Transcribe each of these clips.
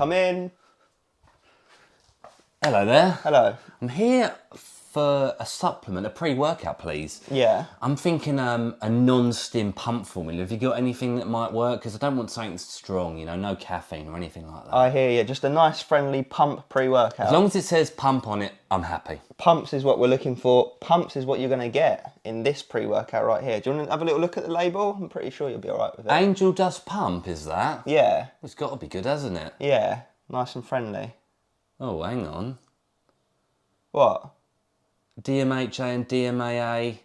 Come in. Hello there. Hello. I'm here for a supplement, a pre-workout, please. Yeah. I'm thinking a non-stim pump formula. Have you got anything that might work? Because I don't want something strong, you know, no caffeine or anything like that. I hear you. Just a nice, friendly pump pre-workout. As long as it says pump on it, I'm happy. Pumps is what we're looking for. Pumps is what you're going to get in this pre-workout right here. Do you want to have a little look at the label? I'm pretty sure you'll be all right with it. Angel Dust Pump, is that? Yeah. It's got to be good, hasn't it? Yeah. Nice and friendly. Oh, hang on. What? DMHA and DMAA,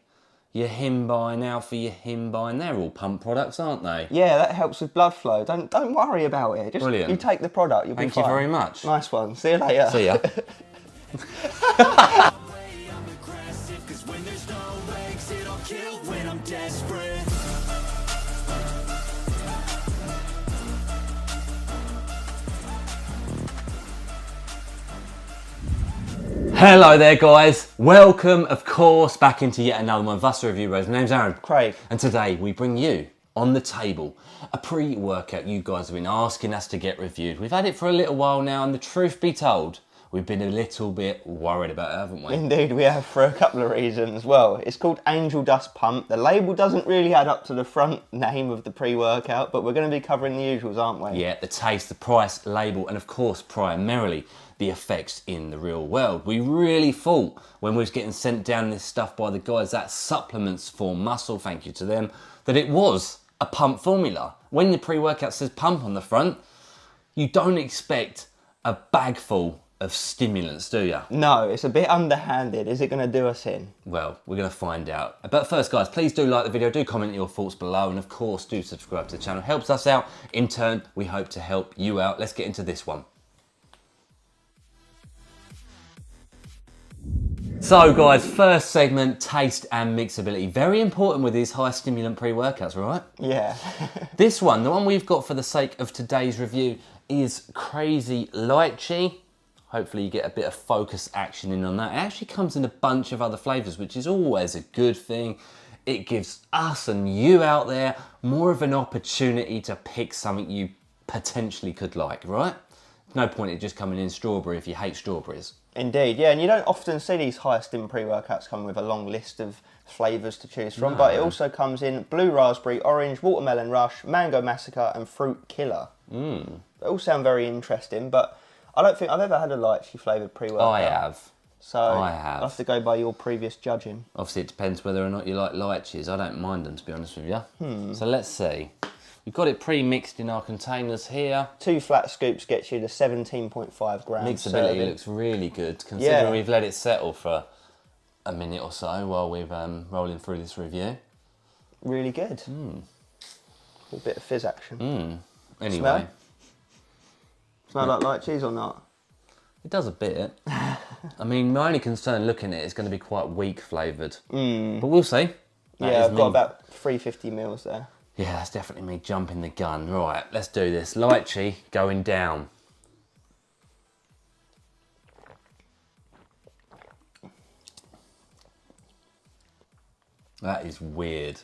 your Himbine, Alpha, your Himbine, they're all pump products, aren't they? Yeah, that helps with blood flow. Don't worry about it. Just Brilliant. You take the product, you'll be fine. Thank you very much. Nice one. See you later. See ya. Hello there guys, welcome of course back into yet another one of us Review Bros. My name's Aaron. Craig. And today we bring you on the table a pre-workout you guys have been asking us to get reviewed. We've had it for a little while now and the truth be told, we've been a little bit worried about it, haven't we? Indeed, we have for a couple of reasons. Well, it's called Angel Dust Pump. The label doesn't really add up to the front name of the pre-workout, but we're going to be covering the usuals, aren't we? Yeah, the taste, the price, label, and of course, primarily, the effects in the real world. We really thought when we was getting sent down this stuff by the guys at Supplements for Muscle, thank you to them, that it was a pump formula. When the pre-workout says pump on the front, you don't expect a bag full of stimulants, do you? No, it's a bit underhanded. Is it going to do us in? Well, we're going to find out. But first, guys, please do like the video, do comment your thoughts below, and of course, do subscribe to the channel. Helps us out. In turn, we hope to help you out. Let's get into this one. So guys, first segment, taste and mixability. Very important with these high stimulant pre-workouts, right? Yeah. This one, the one we've got for the sake of today's review is Crazy Lychee. Hopefully you get a bit of focus action in on that. It actually comes in a bunch of other flavours, which is always a good thing. It gives us and you out there more of an opportunity to pick something you potentially could like, right? No point in just coming in strawberry if you hate strawberries. Indeed, yeah, and you don't often see these high stim pre-workouts come with a long list of flavours to choose from, but it also comes in blue raspberry, orange, watermelon rush, mango massacre and fruit killer. They all sound very interesting, but I don't think I've ever had a lychee flavoured pre-workout. I have. So I have. I'll have to go by your previous judging. Obviously it depends whether or not you like lychees. I don't mind them, to be honest with you. So let's see. We've got it pre-mixed in our containers here. 2 flat scoops gets you to 17.5 grams. Mixability serving. looks really good, considering Yeah. we've let it settle for a minute or so while we're rolling through this review. Really good. A bit of fizz action. Anyway. Smell like lychees or not? It does a bit. I mean, my only concern looking at it is going to be quite weak flavoured. But we'll see. That Yeah, is I've got me. about 350 mils there. Yeah, that's definitely me jumping the gun. Right, let's do this. Lychee going down. That is weird.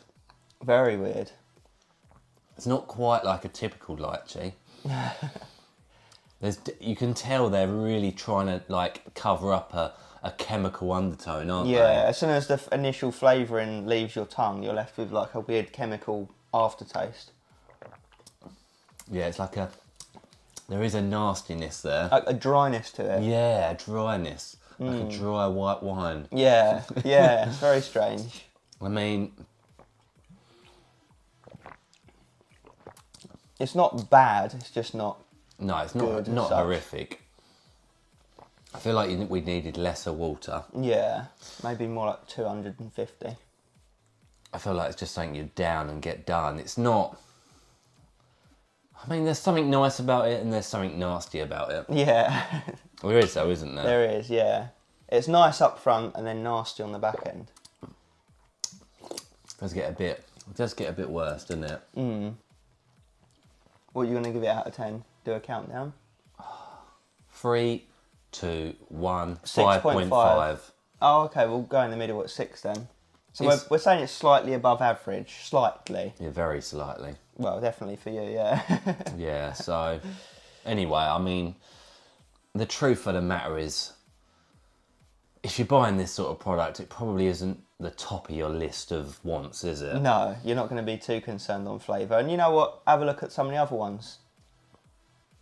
Very weird. It's not quite like a typical lychee. You can tell they're really trying to like cover up a chemical undertone, aren't they? Yeah, as soon as the initial flavouring leaves your tongue, you're left with like a weird chemical aftertaste. Yeah, it's like there is a nastiness there. A dryness to it. Yeah, a dryness. Like a dry white wine. Yeah, yeah, it's very strange. I mean, It's not bad, it's just not... no, it's Good not as such. horrific. I feel like we needed lesser water. Yeah, maybe more like 250. I feel like it's just something you down and get done. It's not... I mean, there's something nice about it and there's something nasty about it. Yeah, There is though, isn't there? there is, yeah. It's nice up front and then nasty on the back end. It does get a bit worse, doesn't it? What are you going to give it out of 10? Do a countdown? 3, 2, 1, 6.5. 5.5. Oh, okay, we'll go in the middle at 6 then. So It's- we're saying it's slightly above average, slightly. Yeah, very slightly. Well, definitely for you, yeah. Yeah, so Anyway, I mean, the truth of the matter is, if you're buying this sort of product, it probably isn't the top of your list of wants, is it? No, you're not going to be too concerned on flavour. And you know what? Have a look at some of the other ones.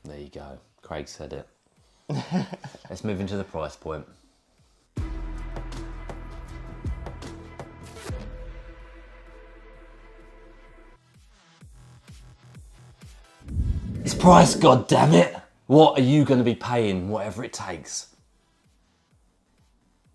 There you go. Craig said it. Let's move into the price point. It's price, goddammit! What are you going to be paying, whatever it takes?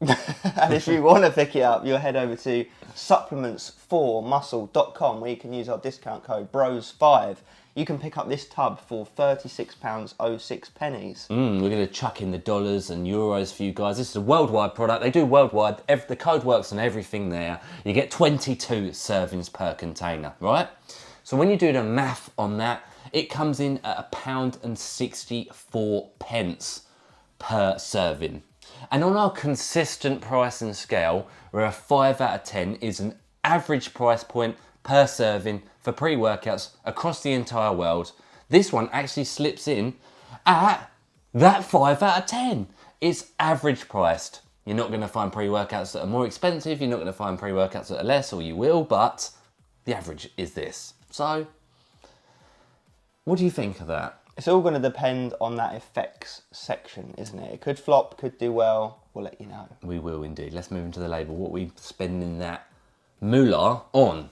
And if you want to pick it up, you'll head over to supplements4muscle.com where you can use our discount code BROS5. You can pick up this tub for £36.06. We're going to chuck in the dollars and euros for you guys. This is a worldwide product. They do worldwide. The code works on everything there. You get 22 servings per container, right? So when you do the math on that, it comes in at £1.64 per serving. And on our consistent pricing scale, where a 5 out of 10 is an average price point per serving for pre-workouts across the entire world, this one actually slips in at that 5 out of 10. It's average priced. You're not going to find pre-workouts that are more expensive, you're not going to find pre-workouts that are less, or you will, but the average is this. So, what do you think of that? It's all going to depend on that effects section, isn't it? It could flop, could do well. We'll let you know. We will indeed. Let's move into the label. What we spending that moolah on?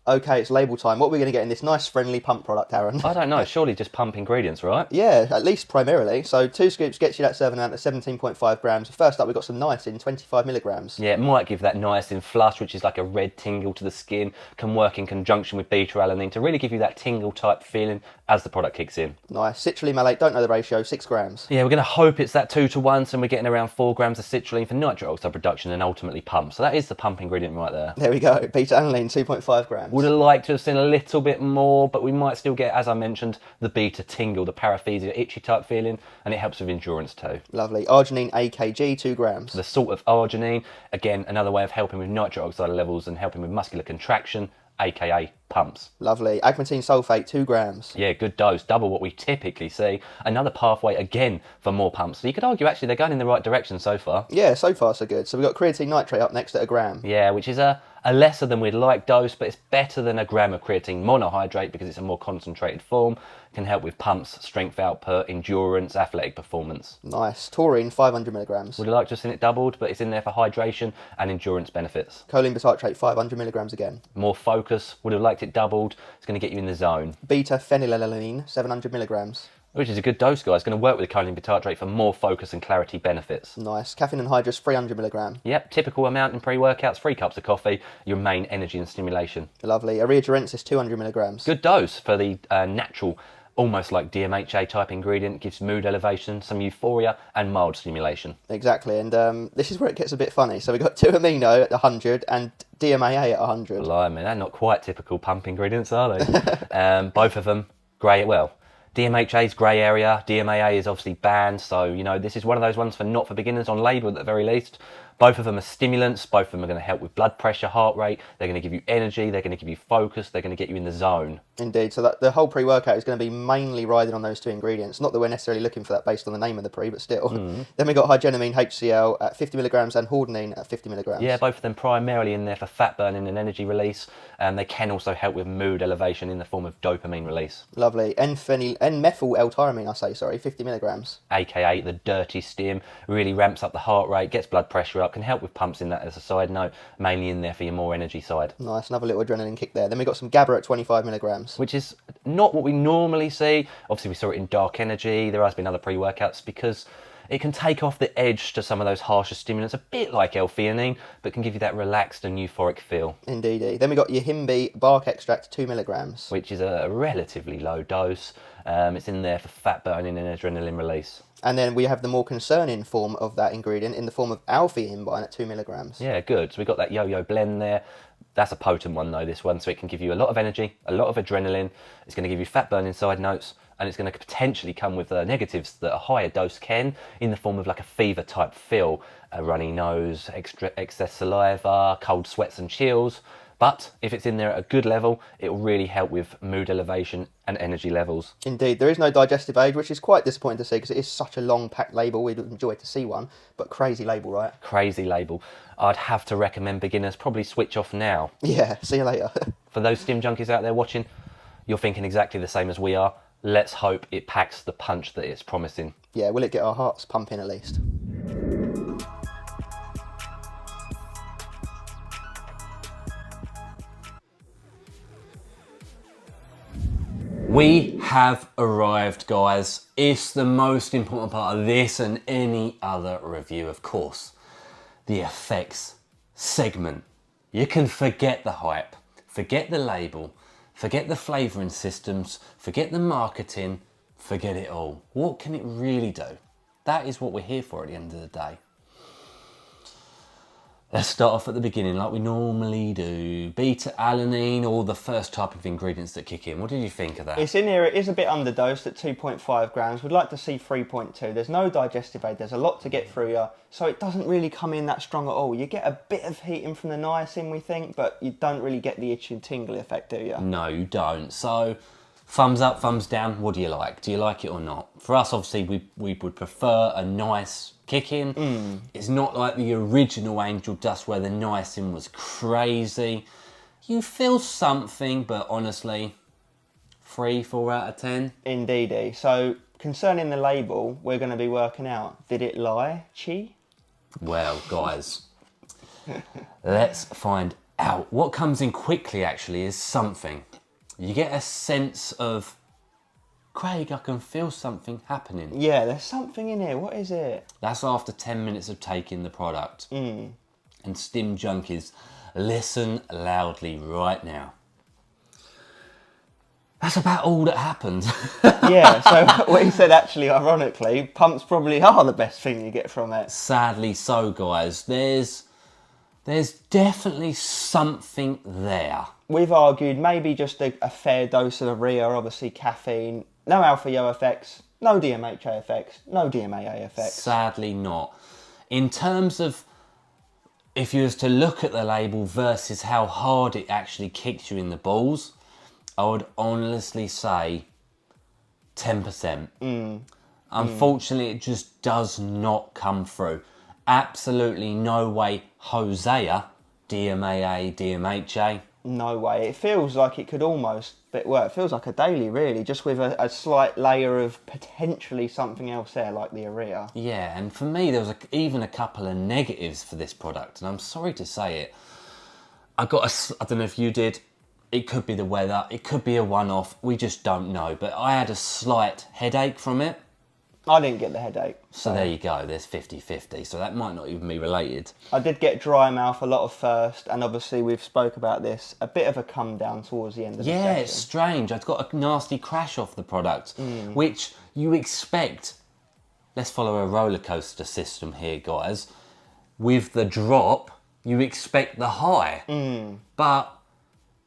Okay, it's label time. What are we going to get in this nice friendly pump product, Aaron? I don't know. Surely just pump ingredients, right? Yeah, at least primarily. So 2 scoops gets you that serving amount at 17.5 grams. First up, we've got some niacin, 25 milligrams. Yeah, it might give that niacin flush, which is like a red tingle to the skin, can work in conjunction with beta-alanine to really give you that tingle type feeling as the product kicks in. Nice. Citrulline malate, don't know the ratio, 6 grams. Yeah, we're going to hope it's that 2-to-1, so we're getting around 4 grams of citrulline for nitric oxide production and ultimately pump. So that is the pump ingredient right there. There we go. Beta-alanine, 2.5 grams. Would have liked to have seen a little bit more, but we might still get, as I mentioned, the beta tingle, the paresthesia, itchy type feeling, and it helps with endurance too. Lovely. Arginine AKG, 2 grams. The salt of arginine, again, another way of helping with nitric oxide levels and helping with muscular contraction, aka pumps. Lovely. Agmatine sulfate, 2 grams. Yeah, good dose, double what we typically see. Another pathway again for more pumps. So you could argue actually they're going in the right direction so far. Yeah, so far so good. So we've got creatine nitrate up next at 1 gram. Yeah, which is a lesser than we'd like dose, but it's better than 1 gram of creatine monohydrate because it's a more concentrated form. Can help with pumps, strength output, endurance, athletic performance. Nice. Taurine, 500 milligrams. Would you like to have seen it doubled, but it's in there for hydration and endurance benefits. Choline bitartrate, 500 milligrams again. More focus, would have liked it doubled. It's going to get you in the zone. Beta-phenylalanine, 700 milligrams. Which is a good dose, guys. It's going to work with the choline bitartrate for more focus and clarity benefits. Nice. Caffeine anhydrous, 300 milligram. Yep, typical amount in pre-workouts, 3 cups of coffee, your main energy and stimulation. Lovely. Eria durensis, 200 milligrams. Good dose for the natural, almost like DMHA type ingredient, gives mood elevation, some euphoria and mild stimulation. Exactly, and this is where it gets a bit funny. So we've got 2-amino at 100 and DMAA at 100. Blimey, they're not quite typical pump ingredients, are they? Both of them, grey, well, DMHA's grey area, DMAA is obviously banned, so, you know, this is one of those ones for not for beginners on label at the very least. Both of them are stimulants, both of them are going to help with blood pressure, heart rate, they're going to give you energy, they're going to give you focus, they're going to get you in the zone. Indeed, so that the whole pre-workout is going to be mainly riding on those 2 ingredients. Not that we're necessarily looking for that based on the name of the pre, but still. Then we've got hygenamine HCl at 50 milligrams and hordenine at 50 milligrams. Yeah, both of them primarily in there for fat burning and energy release. They can also help with mood elevation in the form of dopamine release. Lovely. N-methyl L-tyramine, 50 milligrams. AKA the dirty stim, really ramps up the heart rate, gets blood pressure up, can help with pumps in that as a side note, mainly in there for your more energy side. Nice, another little adrenaline kick there. Then we've got some GABA at 25 milligrams. Which is not what we normally see. Obviously we saw it in dark energy, there has been other pre-workouts because it can take off the edge to some of those harsher stimulants, a bit like L-theanine, but can give you that relaxed and euphoric feel. Indeedy. Then we've got your Himby bark extract, 2 milligrams. Which is a relatively low dose. It's in there for fat burning and adrenaline release. And then we have the more concerning form of that ingredient in the form of alpha-imbyne at 2 milligrams. Yeah, good. So we've got that yo-yo blend there. That's a potent one though, this one. So it can give you a lot of energy, a lot of adrenaline. It's going to give you fat burning side notes, and it's going to potentially come with negatives that a higher dose can, in the form of like a fever type feel, a runny nose, excess saliva, cold sweats and chills. But if it's in there at a good level, it will really help with mood elevation and energy levels. Indeed, there is no digestive age, which is quite disappointing to see because it is such a long packed label. We'd enjoy to see one, but crazy label, right? Crazy label. I'd have to recommend beginners probably switch off now. Yeah, see you later. For those stim junkies out there watching, you're thinking exactly the same as we are. Let's hope it packs the punch that it's promising. Yeah, will it get our hearts pumping at least? We have arrived, guys. It's the most important part of this and any other review, of course. The effects segment. You can forget the hype, forget the label, forget the flavouring systems, forget the marketing, forget it all. What can it really do? That is what we're here for at the end of the day. Let's start off at the beginning like we normally do. Beta-alanine, or the first type of ingredients that kick in. What did you think of that? It's in here, it is a bit underdosed at 2.5 grams. We'd like to see 3.2. There's no digestive aid, there's a lot to get through you, so it doesn't really come in that strong at all. You get a bit of heating from the niacin, we think, but you don't really get the itchy and tingly effect, do you? No, you don't. So, thumbs up, thumbs down, what do you like? Do you like it or not? For us, obviously, we would prefer a nice kick in. It's not like the original Angel Dust where the niacin was crazy. You feel something, but honestly, 3, 4 out of 10. Indeedy. So, concerning the label, we're going to be working out, did it lie, Lychee? Well, guys, let's find out. What comes in quickly, actually, is something. You get a sense of, Craig, I can feel something happening. Yeah, there's something in here. What is it? That's after 10 minutes of taking the product. And stim junkies, listen loudly right now. That's about all that happened. Yeah, so what he said, actually, ironically, pumps probably are the best thing you get from it. Sadly so, guys. There's definitely something there. We've argued maybe just a fair dose of Eria, obviously caffeine, no alpha-yo effects, no DMHA effects, no DMAA effects. Sadly not. In terms of, if you was to look at the label versus how hard it actually kicks you in the balls, I would honestly say 10%. Unfortunately, it just does not come through. Absolutely no way Hosea, DMAA, DMHA. No way. It feels like it could almost, well, it feels like a daily really, just with a slight layer of potentially something else there, like the Eria. Yeah, and for me, there was even a couple of negatives for this product, and I'm sorry to say it. I don't know if you did, it could be the weather, it could be a one-off, we just don't know, but I had a slight headache from it. I didn't get the headache. So there you go, there's 50-50, so that might not even be related. I did get dry mouth a lot of first, and obviously we've spoke about this, a bit of a come down towards the end of the session. Yeah, it's strange. I've got a nasty crash off the product, which you expect. Let's follow a roller coaster system here, guys. With the drop, you expect the high, but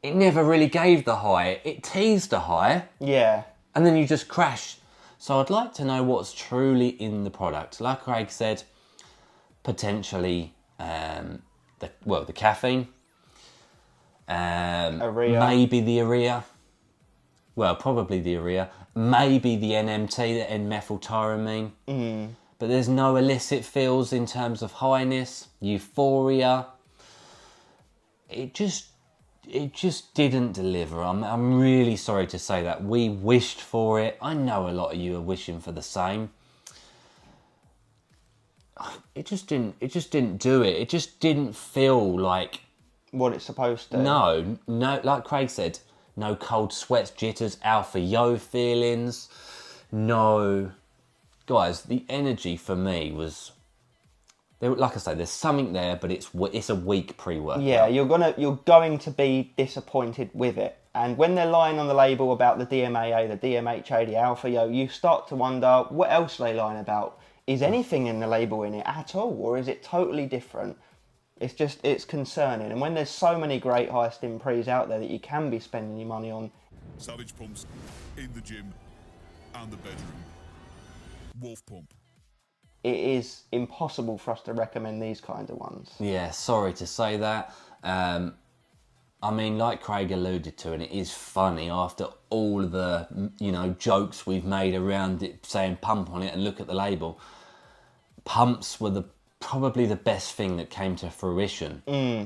it never really gave the high. It teased the high, Yeah. and then you just crash. So I'd like to know what's truly in the product. Like Craig said, potentially the caffeine, Eria. maybe the Eria, well, probably the Eria, maybe the NMT, the N-methyltyramine, but there's no illicit feels in terms of highness, euphoria. It just didn't deliver. I'm really sorry to say that. We wished for it. I know a lot of you are wishing for the same. It just didn't do it. It just didn't feel like What it's supposed to. no, like Craig said, no cold sweats, jitters, alpha yo feelings. No. Guys, the energy for me was, like I say, there's something there, but it's a weak pre-workout. Yeah, you're going to be disappointed with it. And when they're lying on the label about the DMAA, the DMHA, the alpha, you start to wonder what else are they lying about. Is anything in the label in it at all, or is it totally different? It's concerning. And when there's so many great high stim pre's out there that you can be spending your money on. Savage pumps in the gym and the bedroom. Wolf pump. It is impossible for us to recommend these kind of ones. Yeah, sorry to say that. I mean, like Craig alluded to, and it is funny after all of the, jokes we've made around it saying pump on it and look at the label. Pumps were probably the best thing that came to fruition.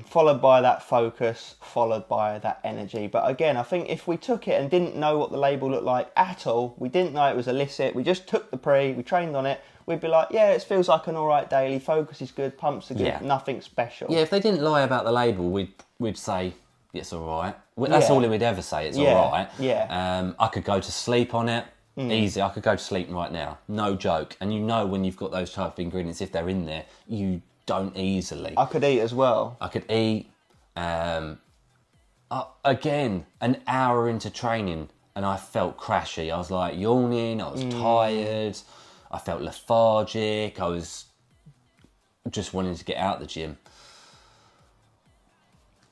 Followed by that focus, followed by that energy. But again, I think if we took it and didn't know what the label looked like at all, we didn't know it was illicit, we just took the pre, we trained on it, we'd be like, yeah, it feels like an alright daily, focus is good, pumps are good, nothing special. Yeah, if they didn't lie about the label, we'd say, it's alright. That's all we'd ever say, it's alright. Yeah. I could go to sleep on it. Easy, I could go to sleep right now. No joke. And when you've got those type of ingredients, if they're in there, you don't easily. I could eat as well. I could eat. Again, an hour into training and I felt crashy. I was like yawning, I was tired, I felt lethargic, I was just wanting to get out of the gym.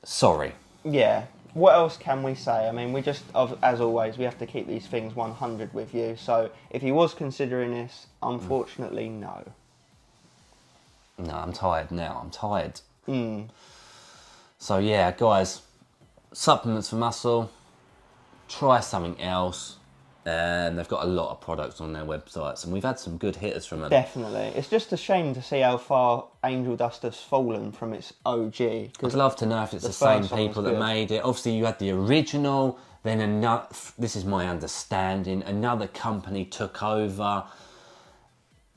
Sorry. Yeah. What else can we say? I mean, as always, we have to keep these things 100 with you. So if he was considering this, unfortunately, no. No, I'm tired now. I'm tired. So yeah, guys, supplements for muscle, try something else. And they've got a lot of products on their websites, and we've had some good hitters from them. Definitely. It's just a shame to see how far Angel Dust has fallen from its OG. I'd love to know if it's the same people that made it. Obviously, you had the original, then another, this is my understanding, another company took over.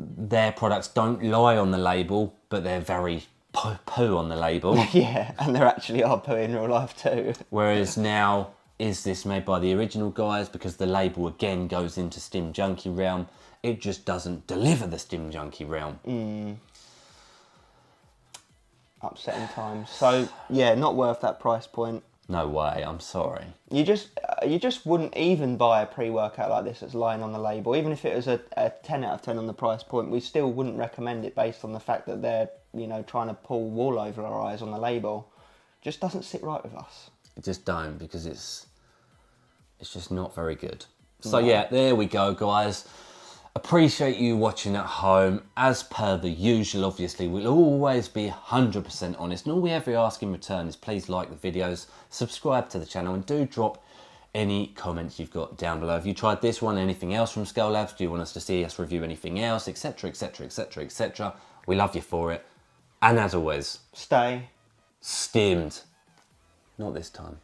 Their products don't lie on the label, but they're very poo on the label. Yeah, and they actually are poo in real life too. Whereas now, is this made by the original guys? Because the label again goes into Stim Junkie realm. It just doesn't deliver the Stim Junkie realm. Upsetting times. So yeah, not worth that price point. No way, I'm sorry. You just wouldn't even buy a pre-workout like this that's lying on the label. Even if it was a 10 out of 10 on the price point, we still wouldn't recommend it based on the fact that they're, trying to pull wool over our eyes on the label. Just doesn't sit right with us. Just don't, because it's just not very good. So yeah, there we go, guys. Appreciate you watching at home. As per the usual, obviously, we'll always be 100% honest. And all we ever ask in return is please like the videos, subscribe to the channel, and do drop any comments you've got down below. If you tried this one, anything else from Skull Labs, do you want us to see us review anything else, etc, etc, etc, etc. We love you for it. And as always, stay stimmed. Not this time.